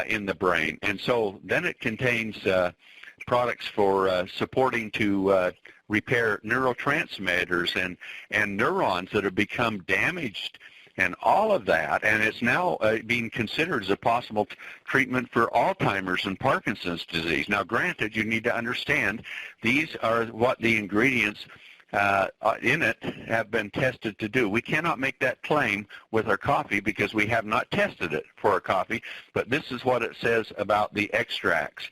in the brain. And so then it contains products for supporting to repair neurotransmitters and neurons that have become damaged and all of that. And it's now being considered as a possible treatment for Alzheimer's and Parkinson's disease. Now, granted, you need to understand these are what the ingredients in it have been tested to do. We cannot make that claim with our coffee because we have not tested it for our coffee, but this is what it says about the extracts.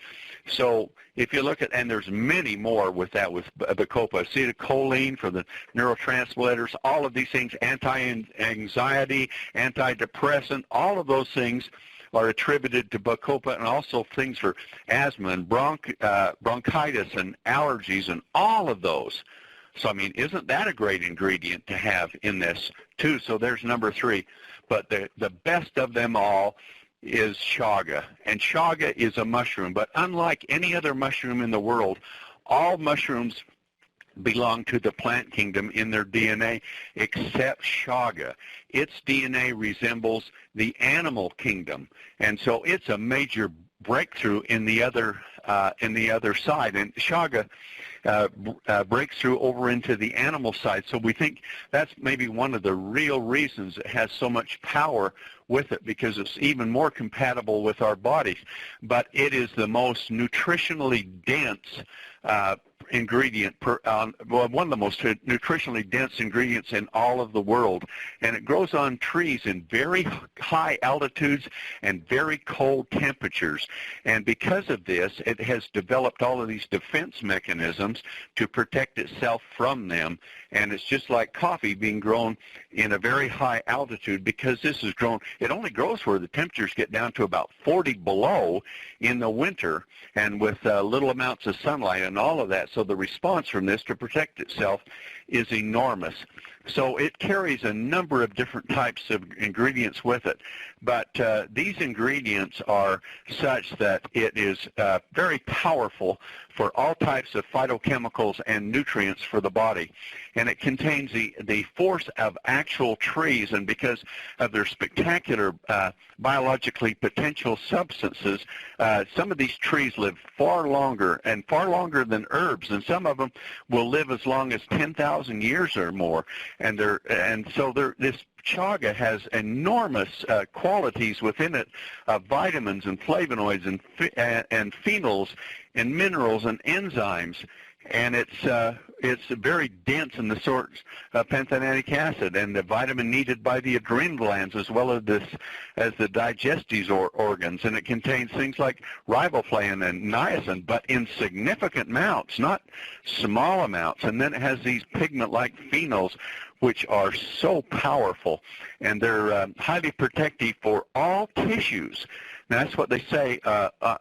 So if you look at, and there's many more with that, with Bacopa, acetylcholine for the neurotransmitters, all of these things, anti-anxiety, antidepressant, all of those things are attributed to Bacopa, and also things for asthma and bronchitis and allergies and all of those. So, I mean, isn't that a great ingredient to have in this, too? So there's number 3. But the best of them all is chaga. And chaga is a mushroom. But unlike any other mushroom in the world, all mushrooms belong to the plant kingdom in their DNA, except chaga. Its DNA resembles the animal kingdom. And so it's a major breakthrough in the other side. And chaga breaks through over into the animal side. So we think that's maybe one of the real reasons it has so much power with it, because it's even more compatible with our bodies. But it is the most nutritionally dense ingredient, one of the most nutritionally dense ingredients in all of the world. And it grows on trees in very high altitudes and very cold temperatures. And because of this, it has developed all of these defense mechanisms to protect itself from them. And it's just like coffee being grown in a very high altitude, because this is grown, it only grows where the temperatures get down to about 40 below in the winter, and with little amounts of sunlight and all of that. So the response from this to protect itself is enormous. So it carries a number of different types of ingredients with it. But these ingredients are such that it is very powerful for all types of phytochemicals and nutrients for the body. And it contains the force of actual trees, and because of their spectacular biologically potential substances, some of these trees live far longer than herbs, and some of them will live as long as 10,000 years or more. And so this chaga has enormous qualities within it of vitamins and flavonoids and phenols and minerals and enzymes. And it's very dense in the sorts of pantothenic acid and the vitamin needed by the adrenal glands, as well as the digestive organs. And it contains things like riboflavin and niacin, but in significant amounts, not small amounts. And then it has these pigment-like phenols, which are so powerful, and they're highly protective for all tissues. Now, that's what they say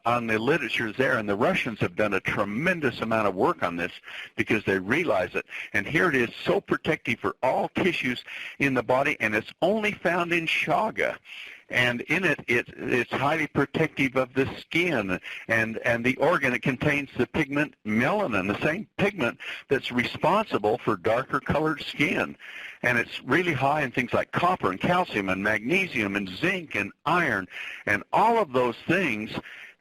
on the literature there, and the Russians have done a tremendous amount of work on this because they realize it. And here it is, so protective for all tissues in the body, and it's only found in chaga. And in it, it's highly protective of the skin and the organ. It contains the pigment melanin, the same pigment that's responsible for darker colored skin. And it's really high in things like copper and calcium and magnesium and zinc and iron and all of those things.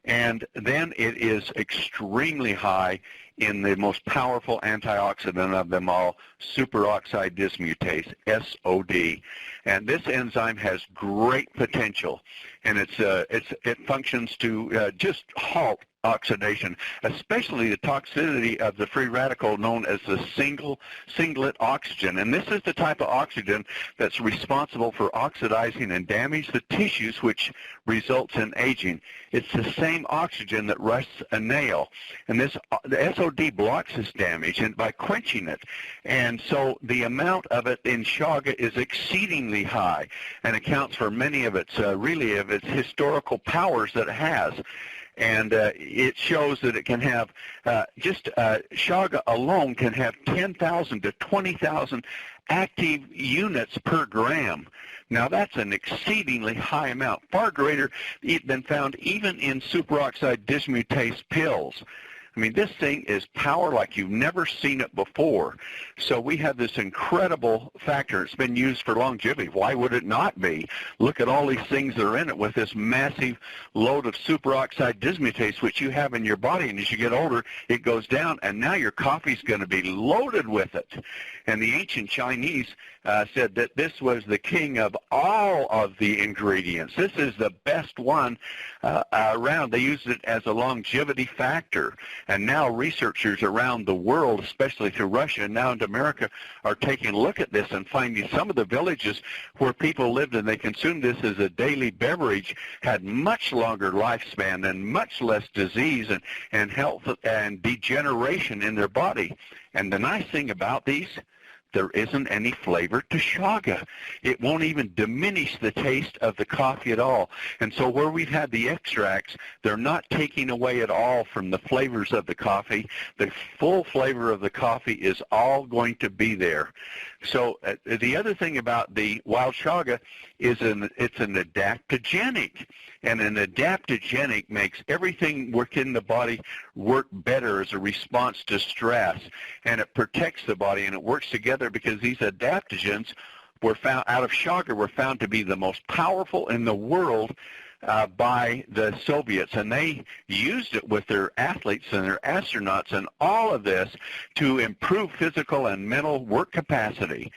And then it is extremely high in the most powerful antioxidant of them all, superoxide dismutase, SOD. And this enzyme has great potential, and it functions to just halt oxidation, especially the toxicity of the free radical known as the singlet oxygen. And this is the type of oxygen that's responsible for oxidizing and damage the tissues, which results in aging. It's the same oxygen that rusts a nail. And the SOD blocks this damage and by quenching it. And so the amount of it in chaga is exceedingly high and accounts for many of its, historical powers that it has. And it shows that it can have, chaga alone can have 10,000 to 20,000 active units per gram. Now, that's an exceedingly high amount, far greater than found even in superoxide dismutase pills. I mean, this thing is power like you've never seen it before. So we have this incredible factor. It's been used for longevity. Why would it not be? Look at all these things that are in it with this massive load of superoxide dismutase, which you have in your body, and as you get older, it goes down, and now your coffee's going to be loaded with it. And the ancient Chinese said that this was the king of all of the ingredients. This is the best one around. They used it as a longevity factor. And now researchers around the world, especially through Russia and now into America, are taking a look at this and finding some of the villages where people lived and they consumed this as a daily beverage had much longer lifespan and much less disease and health and degeneration in their body. And the nice thing about these, there isn't any flavor to chaga. It won't even diminish the taste of the coffee at all. And so where we've had the extracts, they're not taking away at all from the flavors of the coffee. The full flavor of the coffee is all going to be there. So the other thing about the wild chaga is it's an adaptogenic. And an adaptogenic makes everything within the body work better as a response to stress. And it protects the body, and it works together because these adaptogens were found out of chaga were found to be the most powerful in the world by the Soviets, and they used it with their athletes and their astronauts and all of this to improve physical and mental work capacity.